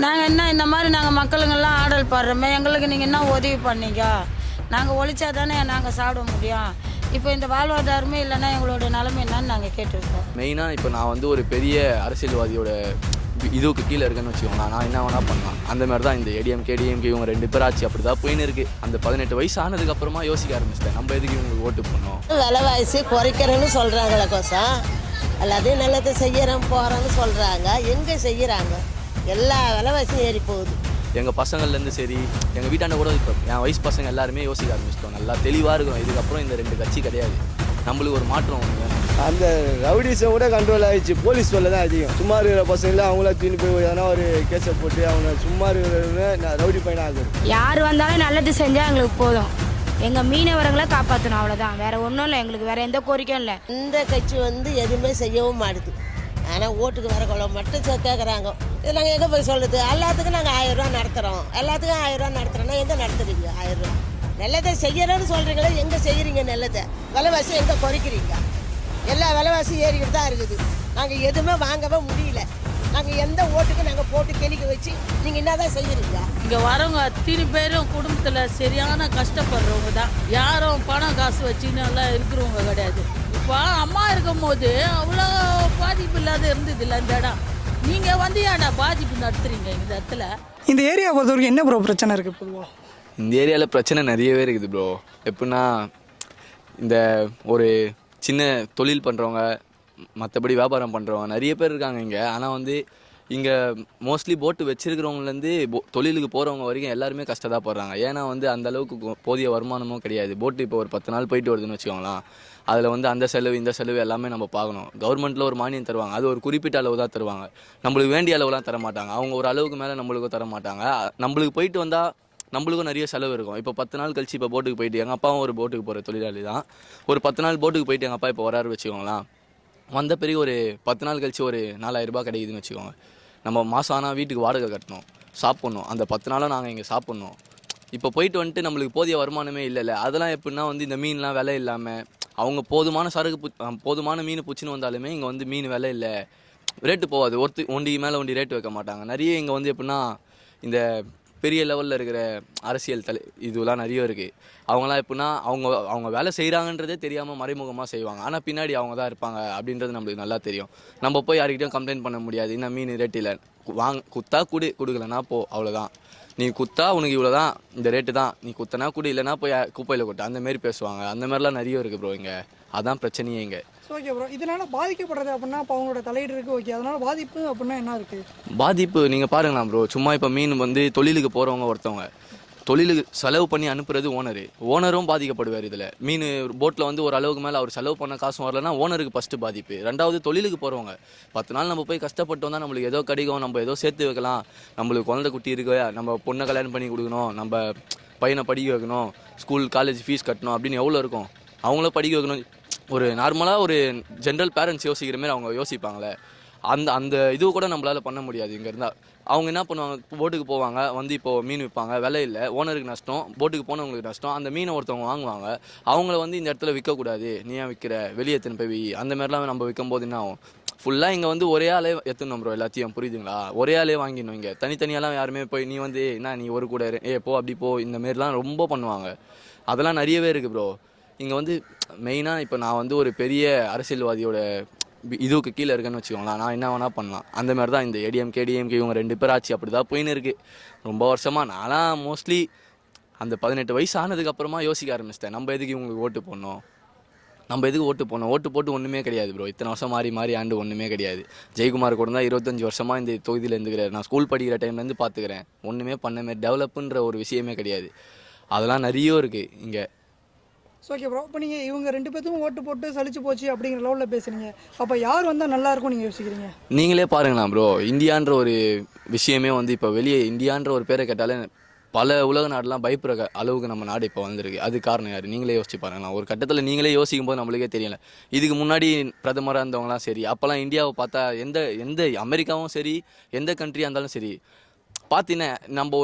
நாங்கள் என்ன இந்த மாதிரி நாங்கள் மக்களுங்கெல்லாம் ஆடல் பாடுறோமே, எங்களுக்கு நீங்கள் என்ன உதவி பண்ணீங்க? நாங்கள் ஒழிச்சா தானே நாங்கள் சாப்பிட முடியும். இப்போ இந்த வாழ்வாதாரமே இல்லைன்னா எங்களோட நிலைமை என்னன்னு நாங்கள் கேட்டுருக்கோம். மெயினாக இப்போ நான் வந்து ஒரு பெரிய அரசியல்வாதியோட இதுக்கு கீழே இருக்குன்னு வச்சுக்கோங்களேன், நான் என்ன வேணால் பண்ணலாம். அந்த மாதிரி தான் இந்த ஏடிஎம்கே டிஎம்கே இவங்க 2 பேர் ஆச்சு அப்படி தான் போயின்னு இருக்குது. அந்த 18 வயசு ஆனதுக்கப்புறமா யோசிக்க ஆரம்பிச்சிட்டேன், நம்ம எதுக்கு இவங்களுக்கு ஓட்டு பண்ணோம். விலைவாசி குறைக்கிறேன்னு சொல்கிறாங்களே கோசம், எல்லாத்தையும் நல்லதை செய்கிறோம் போகிறோன்னு சொல்கிறாங்க. எங்கே செய்கிறாங்க? எல்லா விலைவாசியும் ஏறி போகுது. எங்கள் பசங்கள்லேருந்து சரி, எங்கள் வீட்டாண்ட கூட இப்போ என் வயசு பசங்க எல்லாருமே யோசிக்க ஆரம்பிச்சிட்டோம். நல்லா தெளிவாக இருக்கும், இதுக்கப்புறம் இந்த 2 கட்சி கிடையாது, நம்மளுக்கு ஒரு மாற்றம் ஒன்று வேணும். அந்த ரவுடிஸை கூட கண்ட்ரோல் ஆகிடுச்சு, போலீஸ் வேலை தான் அதிகம். சும்மா இருக்கிற பசங்கள அவங்கள தூக்கி போய் எதனா ஒரு கேஸை போட்டு அவங்க சும்மா இருக்கிற ரவுடி பையனாக ஆகுது. யார் வந்தாலும் நல்லது செஞ்சால் எங்களுக்கு போதும். எங்கள் மீனவர்களை காப்பாற்றணும், அவ்வளோதான். வேறு ஒன்றும் இல்லை, எங்களுக்கு வேறு எந்த கோரிக்கையும் இல்லை. இந்த கட்சி எதுவுமே செய்யவும் மாட்டுது. ஆனால் ஓட்டுக்கு வர கொள்ள மட்டும் கேட்குறாங்க. இது நாங்கள் எங்கே போய் சொல்லுது? எல்லாத்துக்கும் நாங்கள் 1000 ரூபா நடத்துகிறோம், எல்லாத்துக்கும் 1000 ரூபா நடத்துகிறோன்னா எங்கே நடத்துறீங்க? 1000 ரூபா நல்லதை செய்யறேன்னு சொல்கிறீங்களே, எங்கே செய்கிறீங்க? நல்லதை விலைவாசி எங்கே குறைக்கிறீங்க? எல்லா விலைவாசியும் ஏறிக்கிட்டு தான் இருக்குது. நாங்கள் எதுவுமே வாங்கவே முடியல. நாங்கள் எந்த ஓட்டுக்கு நாங்கள் போட்டு தெளிக்க வச்சு நீங்கள் என்ன தான் செய்கிறீங்க? இங்கே வரவங்க அத்தனை பேரும் குடும்பத்தில் சரியான கஷ்டப்படுறவங்க தான். யாரும் பணம் காசு வச்சுன்னு எல்லாம் இருக்கிறவங்க கிடையாது. இப்போ அம்மா இருக்கும் போது அவ்வளோ பாதிப்பு இல்லாத இருந்தது இல்லை இந்த இடம். நீங்கள் வந்து ஏன்டா பாதிப்பு நடத்துறீங்க இந்த இடத்துல? இந்த ஏரியா பொறுத்த வரைக்கும் என்ன ப்ரோ பிரச்சனை இருக்குது பொதுவாக? இந்த ஏரியாவில் பிரச்சனை நிறையவே இருக்குது ப்ரோ. எப்படின்னா, இந்த ஒரு சின்ன தொழில் பண்ணுறவங்க, மற்றபடி வியாபாரம் பண்ணுறவங்க நிறைய பேர் இருக்காங்க இங்கே. ஆனால் வந்து இங்கே மோஸ்ட்லி போட்டு வச்சுருக்கிறவங்கலேருந்து தொழிலுக்கு போகிறவங்க வரைக்கும் எல்லாருமே கஷ்டப்படுறாங்க. ஏன்னா வந்து அந்தளவுக்கு போதிய வருமானமும் கிடையாது. போட்டு இப்போ ஒரு 10 நாள் போயிட்டு வருதுன்னு வச்சுக்கோங்களேன், அதில் வந்து அந்த செலவு இந்த செலவு எல்லாமே நம்ம பார்க்கணும். கவர்மெண்ட்டில் ஒரு மானியம் தருவாங்க, அது ஒரு குறிப்பிட்ட அளவு தான் தருவாங்க. நம்மளுக்கு வேண்டிய அளவுலாம் தர மாட்டாங்க. அவங்க ஒரு அளவுக்கு மேலே நம்மளுக்கும் தர மாட்டாங்க. நம்மளுக்கு போயிட்டு வந்தால் நம்மளுக்கும் நிறைய செலவு இருக்கும். இப்போ 10 நாள் கழிச்சு இப்போ போட்டுக்கு போயிட்டு, எங்கள் அப்பாவும் ஒரு போட்டுக்கு போகிற தொழிலாளி தான். ஒரு 10 நாள் போட்டுக்கு போயிட்டு எங்கள் அப்பா இப்போ வராரு வச்சுக்கோங்களேன், வந்த பிறகு ஒரு 10 நாள் கழிச்சு ஒரு 4000 ரூபாய் கிடைக்குதுன்னு வச்சுக்கோங்க. நம்ம மாதம் ஆனால் வீட்டுக்கு வாடகை கட்டணும், சாப்பிட்ணும். அந்த 10 நாளும் நாங்கள் இங்கே சாப்பிட்ணும். இப்போ போயிட்டு வந்துட்டு நம்மளுக்கு போதிய வருமானமே இல்லைல்ல. அதெல்லாம் எப்படின்னா வந்து இந்த மீன்லாம் விலை இல்லாமல், அவங்க போதுமான சரக்கு போதுமான மீன் பிடிச்சின்னு வந்தாலுமே இங்கே வந்து மீன் விலை இல்லை, ரேட்டு போகாது. ஒண்டிக்கு மேலே ஒண்டி ரேட்டு வைக்க மாட்டாங்க. நிறைய இங்கே வந்து எப்படின்னா இந்த பெரிய லெவலில் இருக்கிற அரசியல் இதுலாம் நிறைய இருக்குது. அவங்களாம் எப்படின்னா அவங்க வேலை செய்கிறாங்கன்றதே தெரியாமல் மறைமுகமாக செய்வாங்க. ஆனால் பின்னாடி அவங்க தான் இருப்பாங்க அப்படின்றது நம்மளுக்கு நல்லா தெரியும். நம்ம போய் யார்கிட்டையும் கம்ப்ளைண்ட் பண்ண முடியாது. இன்னும் மீன் ரேட்டு இல்லை, குத்தா கொடுக்கலன்னா போ, அவ்வளோதான். நீ குத்தா உனக்கு இவ்வளோ தான், இந்த ரேட்டு தான், நீ குத்தனா குடி, இல்லைனா போய் குப்பையில் கொட்ட, அந்தமாரி பேசுவாங்க. அந்த மாதிரிலாம் நிறைய இருக்குது ப்ரோ இங்கே. அதான் பிரச்சனையே இங்கே. ஓகே ப்ரோ, இதனால் பாதிக்கப்படுறது அப்படின்னா இப்போ அவங்களோட தலையீடு இருக்குது. ஓகே, அதனால் பாதிப்பு அப்படின்னா என்ன இருக்குது? பாதிப்பு நீங்கள் பாருங்களா ப்ரோ, சும்மா இப்போ மீன் வந்து தொழிலுக்கு போகிறவங்க ஒருத்தவங்க தொழிலுக்கு செலவு பண்ணி அனுப்புறது ஓனரும் பாதிக்கப்படுவார். இதில் மீன் போட்டில் வந்து ஒரு அளவுக்கு மேலே அவர் செலவு பண்ண காசும் வரலன்னா ஓனருக்கு ஃபஸ்ட்டு பாதிப்பு. ரெண்டாவது தொழிலுக்கு போகிறவங்க 10 நாள் நம்ம போய் கஷ்டப்பட்டு வந்தால் நம்மளுக்கு ஏதோ கிடைக்கும், நம்ம ஏதோ சேர்த்து வைக்கலாம், நம்மளுக்கு குழந்தை குட்டி இருக்கு, நம்ம பொண்ணை கல்யாணம் பண்ணி கொடுக்கணும், நம்ம பையனை படிக்க வைக்கணும், ஸ்கூல் காலேஜ் ஃபீஸ் கட்டணும் அப்படின்னு எவ்வளோ இருக்கும். அவங்களும் படிக்க வைக்கணும். ஒரு நார்மலாக ஒரு ஜென்ரல் பேரண்ட்ஸ் யோசிக்கிற மாதிரி அவங்க யோசிப்பாங்களே, அந்த இது கூட நம்மளால் பண்ண முடியாது. இங்கே இருந்தால் அவங்க என்ன பண்ணுவாங்க, போட்டுக்கு போவாங்க, வந்து இப்போது மீன் விற்பாங்க, விலை இல்லை, ஓனருக்கு நஷ்டம், போட்டுக்கு போனவங்களுக்கு நஷ்டம். அந்த மீனை ஒருத்தவங்க வாங்குவாங்க, அவங்கள வந்து இந்த இடத்துல விற்கக்கூடாது, நீ ஏன் விற்கிற, வெளியே எத்தனை போய் அந்த மாதிரிலாம் நம்ம விற்கும் போது என்ன ஆகும், ஃபுல்லாக இங்கே வந்து ஒரே ஆளே எத்தணும் ப்ரோ, எல்லாத்தையும் புரியுதுங்களா? ஒரே ஆளே வாங்கிடணும். இங்கே தனித்தனியெல்லாம் யாருமே போய் நீ வந்து என்ன நீ ஒரு கூட போ அப்படி போ, இந்த மாரிலாம் ரொம்ப பண்ணுவாங்க. அதெல்லாம் நிறையவே இருக்குது ப்ரோ இங்கே வந்து. மெயினாக இப்போ நான் வந்து ஒரு பெரிய அரசியல்வாதியோட இதுக்கு கீழே இருக்குன்னு வச்சுக்கோங்களேன், நான் என்ன வேணால் பண்ணலாம். அந்த மாதிரி தான் இந்த ஏடிஎம்கே டிஎம்கே இவங்க 2 பேர் ஆச்சு அப்படி தான் போயின்னு இருக்குது ரொம்ப வருஷமாக. நான்லாம் மோஸ்ட்லி அந்த 18 வயசு ஆனதுக்கப்புறமா யோசிக்க ஆரம்பிச்சிட்டேன், நம்ம எதுக்கு இவங்களுக்கு ஓட்டு போடணும், நம்ம எதுக்கு ஓட்டு போடணும். ஓட்டு போட்டு ஒன்றுமே கிடையாது ப்ரோ. இத்தனை வருஷம் மாறி ஆண்டு ஒன்றுமே கிடையாது. ஜெயக்குமார் கூட தான் 25 வருஷமாக இந்த தொகுதியில் இருந்துக்கிறேன். நான் ஸ்கூல் படிக்கிற டைம்லேருந்து பார்த்துக்கிறேன். ஒன்றுமே பண்ண மாரி டெவலப்புன்ற ஒரு விஷயமே கிடையாது. அதெல்லாம் நிறைய இருக்குது இங்கே. ஓகே ப்ரோ, இப்போ நீங்கள் இவங்க 2 பேர்த்துக்கும் ஓட்டு போட்டு சலிச்சு போச்சு அப்படிங்கிற லெவலில் பேசுகிறீங்க. அப்போ யார் வந்தால் நல்லாயிருக்கும் நீங்கள் யோசிக்கிறீங்க? நீங்களே பாருங்களா ப்ரோ, இந்தியான்ற ஒரு விஷயமே வந்து இப்போ வெளியே இந்தியான்ற ஒரு பேரை கேட்டாலே பல உலக நாடுலாம் பயப்படுற அளவுக்கு நம்ம நாடு இப்போ வந்திருக்கு. அது காரணம் யார்? நீங்களே யோசிச்சு பாருங்களா. ஒரு கட்டத்தில் நீங்களே யோசிக்கும் போது நம்மளுக்கே தெரியல. இதுக்கு முன்னாடி பிரதமராக இருந்தவங்களாம் சரி, அப்போல்லாம் இந்தியாவை பார்த்தா எந்த அமெரிக்காவும் சரி, எந்த கண்ட்ரியாக இருந்தாலும் சரி, பார்த்தீங்கன்னா நம்ம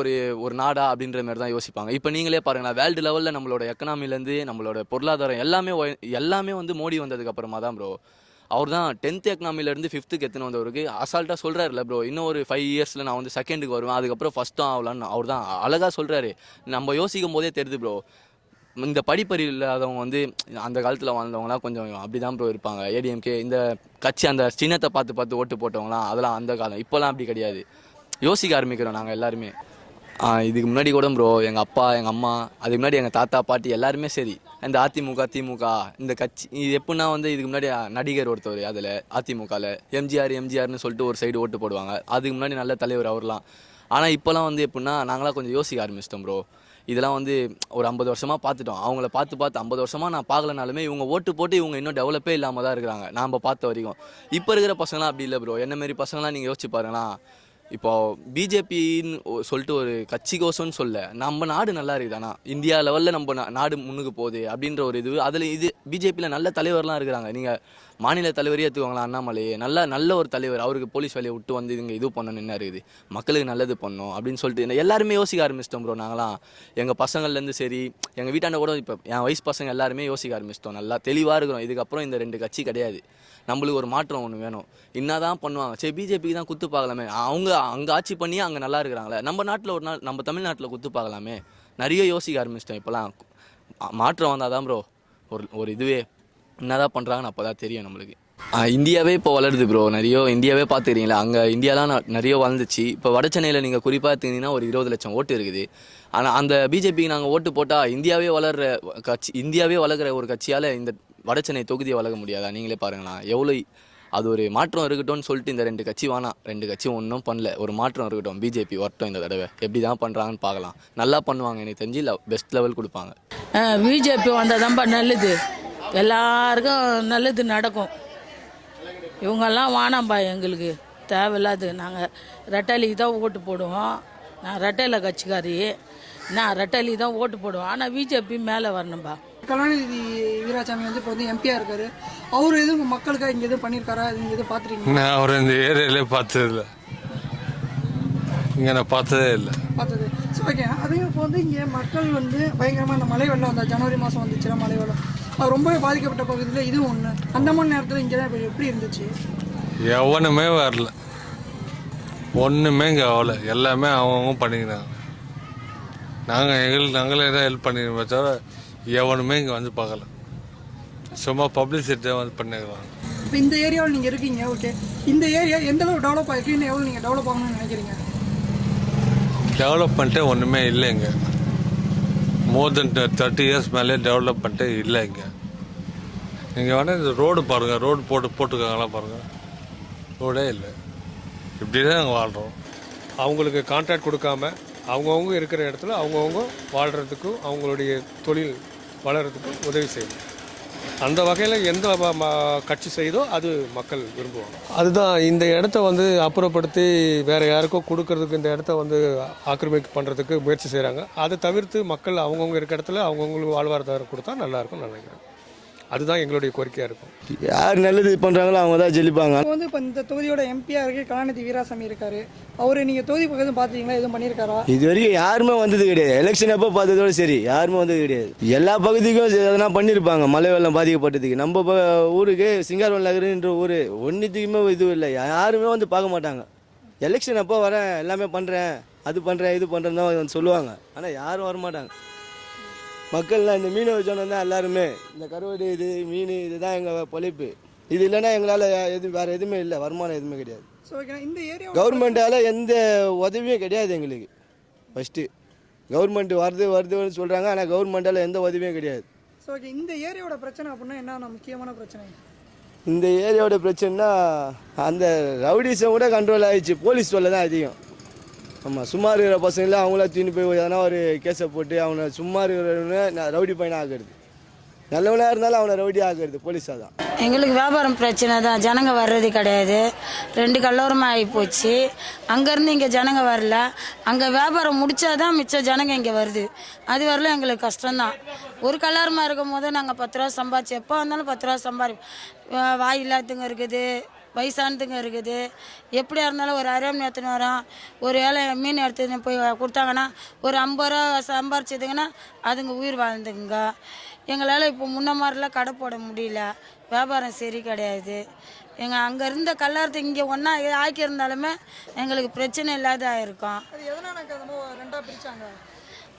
ஒரு நாடா அப்படின்ற மாதிரி தான் யோசிப்பாங்க. இப்போ நீங்களே பாருங்களா, வேர்ல்டு லெவலில் நம்மளோட எக்கனாமிலேருந்து நம்மளோட பொருளாதாரம் எல்லாமே வந்து மோடி வந்ததுக்கப்புறமா தான் ப்ரோ. அவர் தான் 10th எக்கனாமிலேருந்து 5th எத்தனை வந்தவருக்கு அசால்ட்டாக சொல்கிறாருல ப்ரோ, இன்னும் ஒரு 5 இயர்ஸில் நான் வந்து செகண்டுக்கு வருவேன், அதுக்கப்புறம் ஃபஸ்ட்டும் ஆகலான்னு அவர் தான் அழகாக சொல்கிறாரு. நம்ம யோசிக்கும் போதே தெரியுது ப்ரோ, இந்த படிப்பறிவு இல்லாதவங்க வந்து அந்த காலத்தில் வாழ்ந்தவங்களாம் கொஞ்சம் அப்படி தான் ப்ரோ இருப்பாங்க. ஏடிஎம்கே இந்த கட்சி அந்த சின்னத்தை பார்த்து பார்த்து ஓட்டு போட்டவங்களாம் அதெல்லாம் அந்த காலம். இப்போலாம் அப்படி கிடையாது, யோசிக்க ஆரம்பிக்கிறோம் நாங்கள் எல்லாருமே. இதுக்கு முன்னாடி கூட ப்ரோ எங்கள் அப்பா எங்கள் அம்மா அதுக்கு முன்னாடி எங்கள் தாத்தா பாட்டி எல்லாருமே சரி இந்த அதிமுக திமுக இந்த கட்சி இது எப்படின்னா வந்து இதுக்கு முன்னாடி நடிகர் ஒருத்தவர் அதில் அதிமுகவில் எம்ஜிஆர்னு சொல்லிட்டு ஒரு சைடு ஓட்டு போடுவாங்க. அதுக்கு முன்னாடி நல்ல தலைவர் அவர்லாம். ஆனால் இப்போலாம் வந்து எப்படின்னா நாங்களாம் கொஞ்சம் யோசிக்க ஆரம்பிச்சிட்டோம் ப்ரோ. இதெல்லாம் வந்து ஒரு 50 வருஷமாக பார்த்துட்டோம். அவங்கள பார்த்து 50 வருஷமாக நான் பார்க்கலனாலுமே இவங்க ஓட்டு போட்டு இவங்க இன்னும் டெவலப்பே இல்லாமல் தான் இருக்கிறாங்க நாம் பார்த்த வரைக்கும். இப்போ இருக்கிற பசங்களாம் அப்படி இல்லை ப்ரோ. என்னமாரி பசங்களாம் நீங்கள் யோசிச்சு பாருங்களா, இப்போது பிஜேபின்னு சொல்லிட்டு ஒரு கட்சிக்கோசம்னு சொல்ல நம்ம நாடு நல்லா இருக்குது. ஆனால் இந்தியா லெவலில் நம்ம நாடு முன்னுக்கு போகுது அப்படின்ற ஒரு இது அதில் இது பிஜேபியில் நல்ல தலைவர்லாம் இருக்கிறாங்க. நீங்கள் மாநில தலைவரே எடுத்துக்கோங்களா, அண்ணாமலை நல்ல ஒரு தலைவர். அவருக்கு போலீஸ் வேலையை விட்டு வந்து இங்கே இது பண்ணணும் என்ன இருக்குது, மக்களுக்கு நல்லது பண்ணணும் அப்படின்னு சொல்லிட்டு எல்லாருமே யோசிக்க ஆரம்பிச்சிட்டோம் ப்ரோ. நாங்களாம் எங்கள் பசங்கள்லேருந்து சரி எங்கள் வீட்டாண்ட கூட இப்போ என் வயசு பசங்க எல்லாருமே யோசிக்க ஆரம்பிச்சிட்டோம். நல்லா தெளிவாக இருக்கிறோம். இதுக்கப்புறம் இந்த 2 கட்சி கிடையாது, நம்மளுக்கு ஒரு மாற்றம் ஒன்று வேணும். என்ன தான் பண்ணுவாங்க, சரி பிஜேபிக்கு தான் குத்து பார்க்கலாமே, அவங்க அங்கே ஆட்சி பண்ணியே அங்கே நல்லா இருக்கிறாங்களே, நம்ம நாட்டில் ஒரு நாள் நம்ம தமிழ்நாட்டில் குத்து பார்க்கலாமே, நிறைய யோசிக்க ஆரம்பிச்சிட்டோம். இப்போலாம் மாற்றம் வந்தால் தான் ப்ரோ ஒரு இதுவே என்ன தான் பண்ணுறாங்கன்னு அப்போ தான் தெரியும் நம்மளுக்கு. இந்தியாவே இப்போ வளருது ப்ரோ, நிறைய இந்தியாவே பார்த்துக்கிறீங்களா, அங்கே இந்தியாலாம் நிறைய வளர்ந்துச்சு. இப்போ வட சென்னையில் நீங்கள் குறிப்பாக எடுத்துக்கிட்டிங்கன்னா ஒரு 20 லட்சம் ஓட்டு இருக்குது. ஆனால் அந்த பிஜேபிக்கு நாங்கள் ஓட்டு போட்டால் இந்தியாவே வளர்கிற ஒரு கட்சியால் இந்த வட சென்னை தொகுதியை வளர்க்க முடியாதா? நீங்களே பாருங்களா எவ்வளோ அது ஒரு மாற்றம் இருக்கட்டும்னு சொல்லிட்டு இந்த 2 கட்சி வேணாம், 2 கட்சி ஒன்றும் பண்ணல, ஒரு மாற்றம் இருக்கட்டும், பிஜேபி வரட்டும் இந்த தடவை, எப்படி தான் பண்ணுறாங்கன்னு பார்க்கலாம். நல்லா பண்ணுவாங்க, எனக்கு தெரிஞ்சு பெஸ்ட் லெவல் கொடுப்பாங்க. பிஜேபி வந்தால் தான்ப்பா நல்லது, எல்லாருக்கும் நல்லது நடக்கும். இவங்கெல்லாம் வானாம்பா, எங்களுக்கு தேவையில்லாது. நாங்கள் ரெட்டாலிக்கு தான் ஓட்டு போடுவோம். நான் ரெட்டையில கட்சிக்காரி, நான் ரெட்டாலிக்கு தான் ஓட்டு போடுவோம். ஆனால் பிஜேபி மேலே வரணும்பா. கருணாநிதி வீராசாமி வந்து இப்போ வந்து எம்பியாக இருக்காரு. அவர் எதுவும் மக்களுக்காக இங்கே எதுவும் பண்ணியிருக்காரா, நீங்கள் எதுவும் பார்த்துருக்கீங்க? நான் அவர் இந்த ஏரியாலே பார்த்ததில்ல, இங்கே நான் பார்த்ததே இல்லை. பார்த்தது சரி, ஓகே. அதையும் இப்போ வந்து இங்கே மக்கள் வந்து பயங்கரமாக அந்த மழை வெள்ளம் அந்த ஜனவரி மாதம் வந்துச்சுன்னா மழை வெள்ளம் அது ரொம்பவே பாதிக்கப்பட்ட பகுதியில் இதுவும் ஒன்று. அந்த மாதிரி நேரத்தில் இங்கே தான் இப்போ எப்படி இருந்துச்சு? எவனுமே வரல, ஒன்றுமே இங்கே ஆகலை, எல்லாமே அவங்கவுங்க பண்ணிக்கிறாங்க. நாங்களே தான் ஹெல்ப் பண்ணிக்கிறோம் தவிர எவனுமே இங்கே வந்து பார்க்கல, சும்மா பப்ளிசிட்டி தான் வந்து பண்ணிக்கிறாங்க. இப்போ இந்த ஏரியாவில் நீங்கள் இருக்கீங்க, ஓகே. இந்த ஏரியா எந்த அளவு டெவலப் ஆகிருக்கு, இன்னும் எவ்வளோ நீங்கள் டெவலப் ஆகணும்னு நினைக்கிறீங்க? டெவலப்மெண்ட்டே ஒன்றுமே இல்லை இங்கே. மோர் தென் 30 இயர்ஸ் மேலே டெவலப்மெண்ட்டே இல்லை இங்கே. நீங்கள் வேணால் இந்த ரோடு பாருங்கள், ரோடு போட்டுருக்காங்களா பாருங்கள், ரோடே இல்லை. இப்படி தான் நாங்கள் வாழ்கிறோம். அவங்களுக்கு கான்ட்ராக்ட் கொடுக்காம அவங்கவுங்க இருக்கிற இடத்துல அவங்கவுங்க வாழ்கிறதுக்கும் அவங்களுடைய தொழில் வளர்கிறதுக்கும் உதவி செய்யணும். அந்த வகையில் எந்த கட்சி செய்தோ அது மக்கள் விரும்புவாங்க. அதுதான் இந்த இடத்த வந்து அப்புறப்படுத்தி வேறு யாருக்கோ கொடுக்கறதுக்கு இந்த இடத்த வந்து ஆக்கிரமிப்பு பண்ணுறதுக்கு முயற்சி செய்கிறாங்க. அதை தவிர்த்து மக்கள் அவங்கவுங்க இருக்கிற இடத்துல அவங்கவுங்களுக்கு வாழ்வாதாரம் கொடுத்தா நல்லாயிருக்கும்னு நினைக்கிறேன். அதுதான் எங்களுடைய கோரிக்கையாக இருக்கும். யார் நல்லது பண்ணுறாங்களோ அவங்க தான் ஜெயிப்பாங்க. இப்போ வந்து இப்போ இந்த தொகுதியோட எம்பியாக இருக்கு கருணாநிதி வீராசாமி இருக்காரு. அவரு நீங்கள் தொகுதி பக்கம் பார்த்தீங்களா, எதுவும் பண்ணியிருக்காரா? இது வரைக்கும் யாருமே வந்தது கிடையாது. எலெக்ஷன் அப்போ பார்த்ததோட சரி யாருமே வந்தது கிடையாது. எல்லா பகுதிக்கும் எதனா பண்ணியிருப்பாங்க மழை வெள்ளம் பாதிக்கப்பட்டதுக்கு. நம்ம ஊருக்கு சிங்காரவன் நகர்ன்ற ஊர் ஒன்றுத்துக்குமே இது இல்லை, யாருமே வந்து பார்க்க மாட்டாங்க. எலெக்ஷன் அப்போ வரேன் எல்லாமே பண்ணுறேன், அது பண்ணுறேன் இது பண்ணுறேன்னு தான் வந்து சொல்லுவாங்க. ஆனால் யாரும் வரமாட்டாங்க. மக்கள்லாம் இந்த மீனவ ஜனம் தான் எல்லாருமே. இந்த கருவாடு இது மீன் இதுதான் எங்கள் பொழைப்பு. இது இல்லைன்னா எங்களால் வேறு எதுவுமே இல்லை, வருமானம் எதுவுமே கிடையாது. இந்த ஏரியா கவர்மெண்ட்டால் எந்த உதவியும் கிடையாது எங்களுக்கு. ஃபஸ்ட்டு கவர்மெண்ட் வருதுன்னு சொல்கிறாங்க, ஆனால் கவர்மெண்ட்டால் எந்த உதவியும் கிடையாது. இந்த ஏரியாவோட பிரச்சனை அப்படின்னா என்ன முக்கியமான பிரச்சனை? இந்த ஏரியாவோட பிரச்சனைனா அந்த ரவுடிசம் கூட கண்ட்ரோல் ஆகிடுச்சு, போலீஸ் தொல்லை தான் அதிகம். ஆமாம், சும்மா இருக்கிற பசங்கள அவங்கள தூக்கி போய் எதனா ஒரு கேஸை போட்டு அவனை சும்மா இருக்கிறவன ரவுடி பையனாக ஆக்குறது, நல்லவனாக இருந்தாலும் அவனை ரவுடி ஆக்குறது போலீஸாக தான். எங்களுக்கு வியாபாரம் பிரச்சனை தான், ஜனங்க வர்றது கிடையாது. 2 கல்லோரமாக ஆகி போச்சு. அங்கேருந்து இங்கே ஜனங்க வரல, அங்கே வியாபாரம் முடிச்சாதான் மிச்சம் ஜனங்க இங்கே வருது. அது வரல எங்களுக்கு கஷ்டம்தான். ஒரு கல்லோரமாக இருக்கும் போது நாங்கள் 10 ரூபா சம்பாதிச்சு எப்போ வந்தாலும் 10 ரூபா வாய் இல்லாதவங்க இருக்குது, வயசானதுங்க இருக்குது. எப்படியா இருந்தாலும் ஒரு அரை மணி எடுத்துன்னு வரோம், ஒரு ஏழை மீன் எடுத்துன்னு போய் கொடுத்தாங்கன்னா ஒரு 50 ரூபா சம்பாரிச்சதுங்கன்னா அதுங்க உயிர் வாழ்ந்துங்க. எங்களால் இப்போ முன்ன மாதிரிலாம் கடை போட முடியல. வியாபாரம் சரி கிடையாது. எங்கள் அங்கே இருந்த கல்லாரத்தை இங்கே ஒன்றா ஆக்கியிருந்தாலுமே எங்களுக்கு பிரச்சனை இல்லாத ஆயிருக்கும். அது எதனால் எனக்கு அந்த ரெண்டாக பிரித்தாங்க?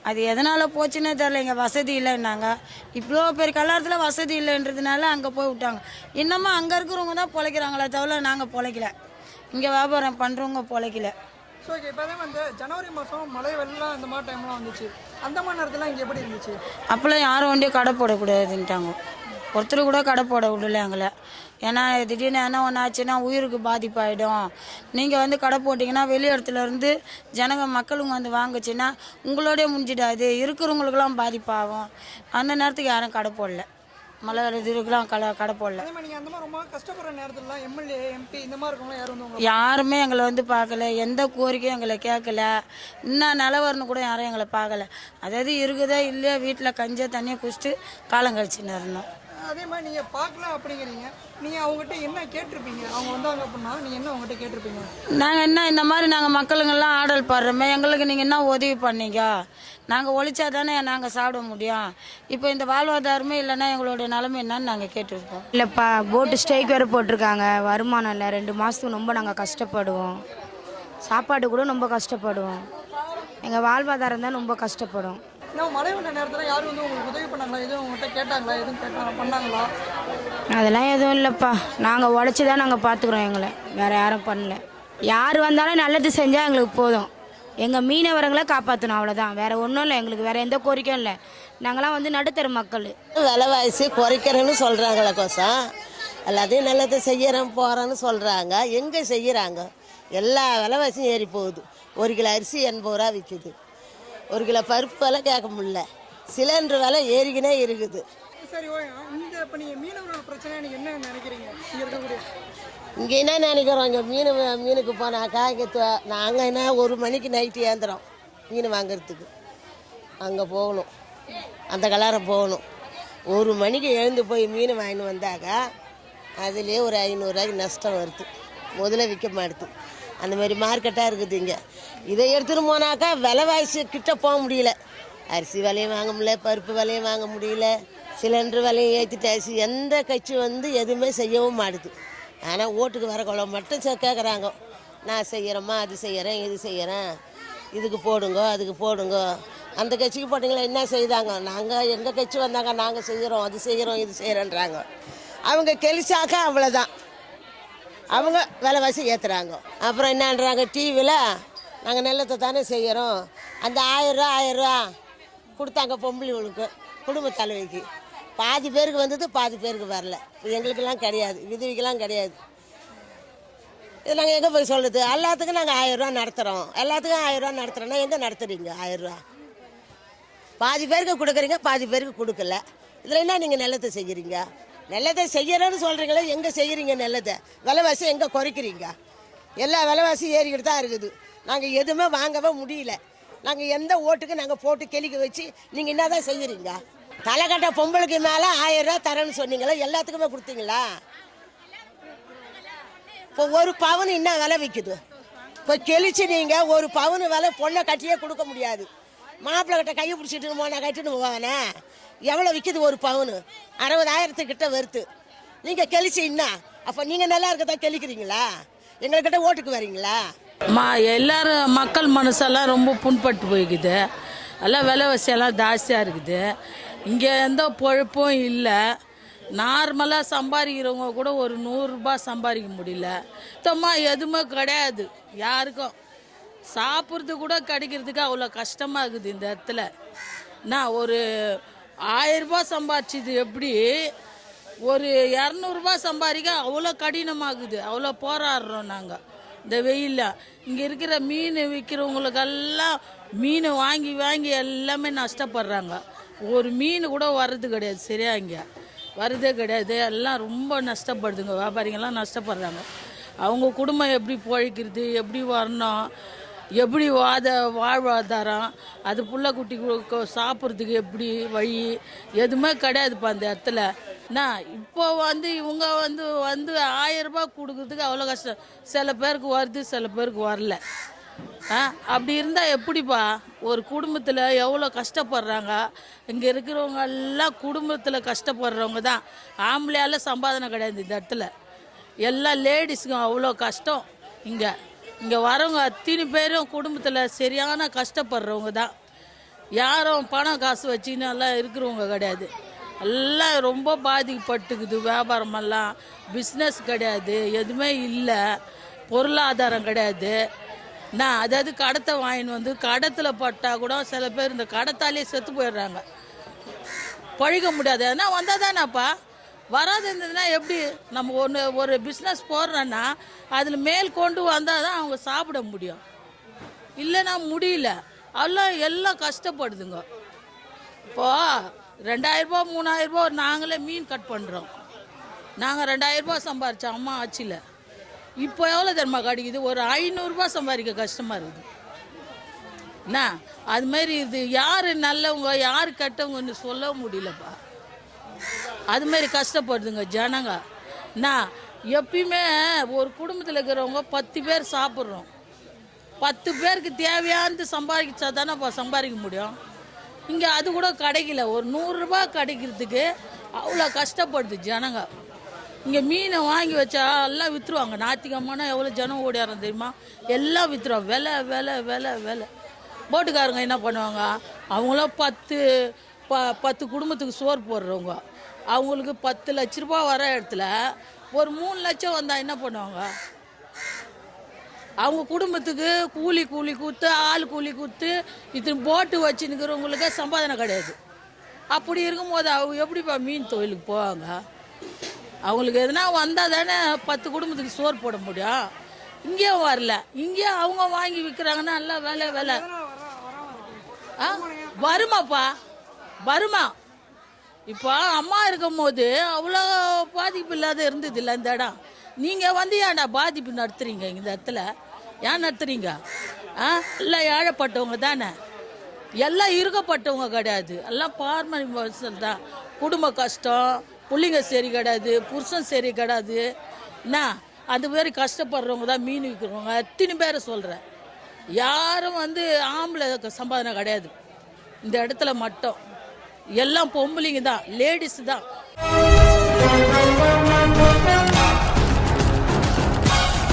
அது எதனால் போச்சுன்னே தெரில. இங்கே வசதி இல்லைன்னாங்க. இவ்வளோ பெரிய கல்லாரத்தில் வசதி இல்லைன்றதுனால அங்கே போய் விட்டாங்க. இன்னமும் அங்கே இருக்கிறவங்க தான் பொழைக்கிறாங்களே தவிர நாங்கள் பொழைக்கல. இங்கே வியாபாரம் பண்ணுறவங்க பொழைக்கல. ஸோ இப்போ வந்து ஜனவரி மாதம் மழை வெள்ளம் இந்த மாதிரி டைம்லாம் வந்துச்சு. அந்த மாதிரி நேரத்தில் இங்கே எப்படி இருந்துச்சு? அப்போல்லாம் யாரும் வண்டியும் கடை போடக்கூடாதுன்ட்டாங்க. ஒருத்தர் கூட கடை போட விடல எங்களை. ஏன்னா திடீர்னு என்ன ஒன்று ஆச்சுன்னா உயிருக்கு பாதிப்பாயிடும். நீங்கள் வந்து கடை போட்டிங்கன்னா வெளி இடத்துலேருந்து மக்களுங்க வந்து வாங்குச்சுன்னா உங்களோடய முடிஞ்சிடாது, இருக்கிறவங்களுக்கெல்லாம் பாதிப்பாகும். அந்த நேரத்துக்கு யாரும் கடை போடல. மழை இதுக்கெல்லாம் கடை போடல. நீங்கள் அந்த மாதிரி ரொம்ப கஷ்டப்படுற நேரத்துலலாம் எம்எல்ஏ எம்பி இந்த மாதிரி இருக்கவங்களாம் யாரும் வந்து யாருமே எங்களை வந்து பார்க்கல. எந்த கோரிக்கையும் எங்களை கேட்கல. இன்னும் நிலவரன்னு கூட யாரும் எங்களை பார்க்கல. அதாவது இருக்குதா இல்லையா வீட்டில் கஞ்ச தண்ணியை குடிச்சிட்டு காலம் கழிச்சுன்னு இருந்தோம். அதே மாதிரி நீங்கள் பார்க்கல அப்படிங்கிறீங்க. நீங்கள் அவங்ககிட்ட என்ன கேட்டிருப்பீங்க? அவங்க வந்தாங்க அப்படின்னா நீங்கள் என்ன அவங்ககிட்ட கேட்டிருப்பீங்க? நாங்கள் என்ன இந்த மாதிரி நாங்கள் மக்களுங்கெல்லாம் ஆடல் பாடுறோமே, எங்களுக்கு நீங்கள் என்ன உதவி பண்ணீங்க? நாங்கள் ஒழிச்சா தானே நாங்கள் சாப்பிட முடியும். இப்போ இந்த வாழ்வாதாரமே இல்லைன்னா எங்களோட நிலைமை என்னன்னு நாங்கள் கேட்டிருக்கோம். இல்லைப்பா, போட்டு ஸ்ட்ரைக் வேறு போட்டிருக்காங்க. வருமானம் இல்லை. 2 மாதத்துக்கு ரொம்ப நாங்கள் கஷ்டப்படுவோம். சாப்பாடு கூட ரொம்ப கஷ்டப்படுவோம். எங்கள் வாழ்வாதாரம் தான் ரொம்ப கஷ்டப்படும். இன்னும் மழை வந்த நேரத்தில் யாரும் வந்து உங்களுக்கு உதவி பண்ணாங்களா? எதுவும் உங்கள்கிட்ட கேட்டாங்களா? எதுவும் பண்ணாங்களா? அதெல்லாம் எதுவும் இல்லைப்பா. நாங்கள் உழைச்சி தான் நாங்கள் பார்த்துக்குறோம். எங்களை வேறு யாரும் பண்ணல. யார் வந்தாலும் நல்லது செஞ்சால் எங்களுக்கு போதும். எங்கள் மீனவரங்களை காப்பாற்றணும், அவ்வளோதான். வேறு ஒன்றும் இல்லை. எங்களுக்கு வேறு எந்த கோரிக்கையும் இல்லை. நாங்களாம் வந்து நடுத்தர மக்கள். விலைவாசி குறைக்கிறேன்னு சொல்கிறாங்களே கோசம் எல்லாத்தையும் நல்லதை செய்கிறேன் போகிறேன்னு சொல்கிறாங்க. எங்கே செய்கிறாங்க? எல்லா விலைவாசியும் ஏறி போகுது. 1 கிலோ அரிசி 80 ரூபா விற்குது. 1 கிலோ பருப்பு விலை கேட்க முடியல. சிலிண்டர் விலை ஏறிக்கினே இருக்குது. சரி, இந்த இப்போ நீங்கள் மீனவர்கள் பிரச்சனை நீங்கள் என்ன நினைக்கிறீங்க? இங்கே இருக்கக்கூடிய இங்கே என்ன நினைக்கிறோம்? இங்கே மீனுக்கு போனாக்கா இங்கே நாங்கள் என்ன 1 மணிக்கு நைட்டு ஏந்துறோம் மீன் வாங்கிறதுக்கு. அங்கே போகணும், அந்த கலரை போகணும். 1 மணிக்கு எழுந்து போய் மீன் வாங்கின்னு வந்தாக்கா அதுலேயே ஒரு 500 ரூபாய்க்கு நஷ்டம் வருது. முதல்ல விற்க மாட்டுது. அந்த மாதிரி மார்க்கெட்டாக இருக்குது இங்கே. இதை எடுத்துகிட்டு போனாக்கா விலைவாசி கிட்ட போக முடியல. அரிசி விலையும் வாங்க முடியல, பருப்பு விலையும் வாங்க முடியல, சிலிண்டர் விலையும் ஏற்றிட்டாச்சு. எந்த கட்சி வந்து எதுவுமே செய்யவும் மாட்டுது. ஆனால் ஓட்டுக்கு வர கொள்ள மட்டும் கேட்குறாங்க. நான் செய்கிறேம்மா, அது செய்கிறேன், இது செய்கிறேன், இதுக்கு போடுங்க, அதுக்கு போடுங்க. அந்த கட்சிக்கு போட்டிங்களா என்ன செய்தாங்க? நாங்கள் எங்கள் கட்சி வந்தாங்க நாங்கள் செய்கிறோம், அது செய்கிறோம், இது செய்கிறேன்றாங்க. அவங்க கெளிச்சாக்கா அவ்வளோதான். அவங்க விலைவாசி ஏற்றுறாங்க. அப்புறம் என்னன்றாங்க டிவியில், நாங்கள் நல்லத்தை தானே செய்கிறோம், அந்த 1000 ரூபா கொடுத்தாங்க பொம்பளைங்களுக்கு, குடும்ப தலைவிக்கு. பாதி பேருக்கு வந்தது, பாதி பேருக்கு வரல. எங்களுக்கெல்லாம் கிடையாது, விதவிக்கெல்லாம் கிடையாது. இது நாங்கள் எங்கே போய் சொல்லுது? எல்லாத்துக்கும் நாங்கள் 1000 ரூபா நடத்துகிறோம். எல்லாத்துக்கும் 1000 ரூபா நடத்துகிறோன்னா எங்கே நடத்துறீங்க? 1000 ரூபா பாதி பேருக்கு கொடுக்குறீங்க, பாதி பேருக்கு கொடுக்கல. இதில் என்ன நீங்கள் நல்லத்தை செய்கிறீங்க? நல்லதை செய்கிறேன்னு சொல்கிறீங்களே, எங்கே செய்கிறீங்க நல்லதை? விலைவாசி எங்கே குறைக்கிறீங்க? எல்லா விலைவாசி ஏறிக்கிட்டு தான் இருக்குது. நாங்கள் எதுவுமே வாங்கவே முடியல. நாங்கள் எந்த ஓட்டுக்கு நாங்கள் போட்டு கெளிக்க வச்சு நீங்கள் என்ன தான் செய்கிறீங்க? தலைக்கட்ட பொம்பளைக்கு மேலே 1000 ரூபா தரேன்னு சொன்னீங்களா? எல்லாத்துக்குமே கொடுத்தீங்களா? இப்போ 1 பவுன் என்ன விலை விற்குது? இப்போ கெளிச்சு நீங்கள் 1 பவுன் விலை பொண்ணை கட்டியே கொடுக்க முடியாது. மாப்பிள்ளை கிட்ட கையை பிடிச்சிட்டு போனா கட்டிட்டு போவானே, எவ்வளோ விற்கிது 1 பவுன்? 60,000 வருது. நீங்கள் கெளிச்சின்னா அப்போ நீங்கள் நல்லா இருக்கதான் கெளிக்கிறீங்களா? எங்கள்கிட்ட ஓட்டுக்கு வரீங்களா? எல்லாரும் மக்கள் மனசெல்லாம் ரொம்ப புண்பட்டு போய்க்குது. எல்லாம் விலைவாசியெல்லாம் ஜாஸ்தியாக இருக்குது. இங்கே எந்த பொழப்பும் இல்லை. நார்மலாக சம்பாதிக்கிறவங்க கூட ஒரு 100 ரூபாய் சம்பாதிக்க முடியல. சுத்தமாக எதுவுமே கிடையாது. யாருக்கும் சாப்பிட்றது கூட கிடைக்கிறதுக்கு அவ்வளோ கஷ்டமாக இருக்குது இந்த இடத்துல. நான் ஒரு 1000 ரூபாய் சம்பாதிச்சது எப்படி ஒரு 200 ரூபாய் சம்பாதிக்க அவ்வளோ கடினமாகுது. அவ்வளோ போராடுறோம் நாங்கள் இந்த வெயிலில். இங்கே இருக்கிற மீன் விற்கிறவங்களுக்கெல்லாம் மீன் வாங்கி வாங்கி எல்லாமே நஷ்டப்படுறாங்க. ஒரு மீன் கூட வர்றது கிடையாது, சரியா இங்கே வர்றதே கிடையாது. எல்லாம் ரொம்ப நஷ்டப்படுதுங்க. வியாபாரிங்கெல்லாம் நஷ்டப்படுறாங்க. அவங்க குடும்பம் எப்படி பிழைக்கிறது, எப்படி வரணும், எப்படி வாழ்வாதாரம், அது புள்ள குட்டி சாப்பிட்றதுக்கு எப்படி வழி, எதுவுமே கிடையாதுப்பா அந்த இடத்துல. இப்போ இவங்க வந்து 1000 ரூபாய் கொடுக்கறதுக்கு அவ்வளோ கஷ்டம். சில பேருக்கு வருது, சில பேருக்கு வரல. அப்படி இருந்தால் எப்படிப்பா ஒரு குடும்பத்தில் எவ்வளோ கஷ்டப்படுறாங்க. இங்கே இருக்கிறவங்க எல்லாம் குடும்பத்தில் கஷ்டப்படுறவங்க தான். ஆம்பளையால் சம்பாதனை கிடையாது இந்த இடத்துல. எல்லா லேடிஸுக்கும் அவ்வளோ கஷ்டம். இங்கே வரவங்க அத்தனை பேரும் குடும்பத்தில் சரியான கஷ்டப்படுறவங்க தான். யாரும் பணம் காசு வச்சுன்னு எல்லாம் இருக்கிறவங்க கிடையாது. எல்லாம் ரொம்ப பாதிக்கப்பட்டுக்குது. வியாபாரமெல்லாம் பிஸ்னஸ் கிடையாது, எதுவுமே இல்லை, பொருளாதாரம் கிடையாது. நான் அதாவது கடத்தை வாங்கின்னு வந்து கடத்தில் பட்டால் கூட சில பேர் இந்த கடத்தாலே செத்து போயிடுறாங்க. பழிக்க முடியாது. ஏன்னா வந்தால் தானேப்பா. வராது இருந்ததுன்னா எப்படி? நம்ம ஒரு பிஸ்னஸ் போடுறோன்னா அதில் மேல் கொண்டு வந்தால் தான் அவங்க சாப்பிட முடியும். இல்லைன்னா முடியல. எல்லாம் கஷ்டப்படுதுங்க. இப்போது 2000 ரூபா 3000 ரூபா நாங்களே மீன் கட் பண்ணுறோம். நாங்கள் 2000 ரூபா சம்பாரித்தோம் அம்மா ஆட்சியில். இப்போ எவ்வளோ தெரியுமா கிடைக்குது? ஒரு 500 ரூபா சம்பாதிக்க கஷ்டமாக இருக்குது. என்ன அதுமாரி இது யார் நல்லவங்க யார் கெட்டவங்கன்னு சொல்ல முடியலப்பா. அதுமாரி கஷ்டப்படுதுங்க ஜனங்க. நான் எப்பயுமே ஒரு குடும்பத்தில் இருக்கிறவங்க 10 பேர் சாப்பிட்றோம். 10 பேருக்கு தேவையானது சம்பாதிச்சா தானேப்பா சம்பாதிக்க முடியும். இங்கே அது கூட கிடைக்கல. ஒரு 100 ரூபா கிடைக்கிறதுக்கு அவ்வளோ கஷ்டப்படுது ஜனங்க. இங்கே மீனை வாங்கி வச்சா எல்லாம் விற்றுருவாங்க. ஞாயிற்றுக்கிழமைனா எவ்வளோ ஜனம் ஓடியாரம் தெரியுமா? எல்லாம் விற்றுருவாங்க. விலை விலை விலை விலை. போட்டுக்காரங்க என்ன பண்ணுவாங்க? அவங்களும் 10 குடும்பத்துக்கு சோறு போடுறவங்க. அவங்களுக்கு 10 லட்ச ரூபா வர இடத்துல ஒரு 3 லட்சம் வந்தால் என்ன பண்ணுவாங்க? அவங்க குடும்பத்துக்கு கூலி கொடுத்து ஆள் கூலி கொடுத்து இத்தனை போட்டு வச்சுன்னுக்கிறவங்களுக்கே சம்பாதனை கிடையாது. அப்படி இருக்கும்போது அவங்க எப்படிப்பா மீன் தொழிலுக்கு போவாங்க? அவங்களுக்கு எதுனா வந்தால் தானே 10 குடும்பத்துக்கு சோறு போட முடியும். இங்கேயும் வரல. இங்கேயும் அவங்க வாங்கி விற்கிறாங்கன்னா நல்லா விலை வருமாப்பா வருமா. இப்போ அம்மா இருக்கும் போது அவ்வளோ பாதிப்பு இல்லாத இருந்தது இல்லை இந்த இடம். நீங்கள் வந்து ஏன்டா பாதிப்பு நடத்துறீங்க? இந்த இடத்துல ஏன் நடத்துறீங்க? எல்லாம் ஏழைப்பட்டவங்க தானே, எல்லாம் இருக்கப்பட்டவங்க கிடையாது. எல்லாம் பார்மரி மனுஷன் தான். குடும்ப கஷ்டம், பிள்ளைங்க சரி கிடையாது, புருஷன் சரி கிடையாது. என்ன அந்த மாதிரி கஷ்டப்படுறவங்க தான் மீன் விற்கிறவங்க. அத்தனை பேரை சொல்கிறேன். யாரும் வந்து ஆம்பளை சம்பாதனை கிடையாது இந்த இடத்துல மட்டும். எல்லாம் பொம்பளைங்க தான், லேடிஸ் தான்.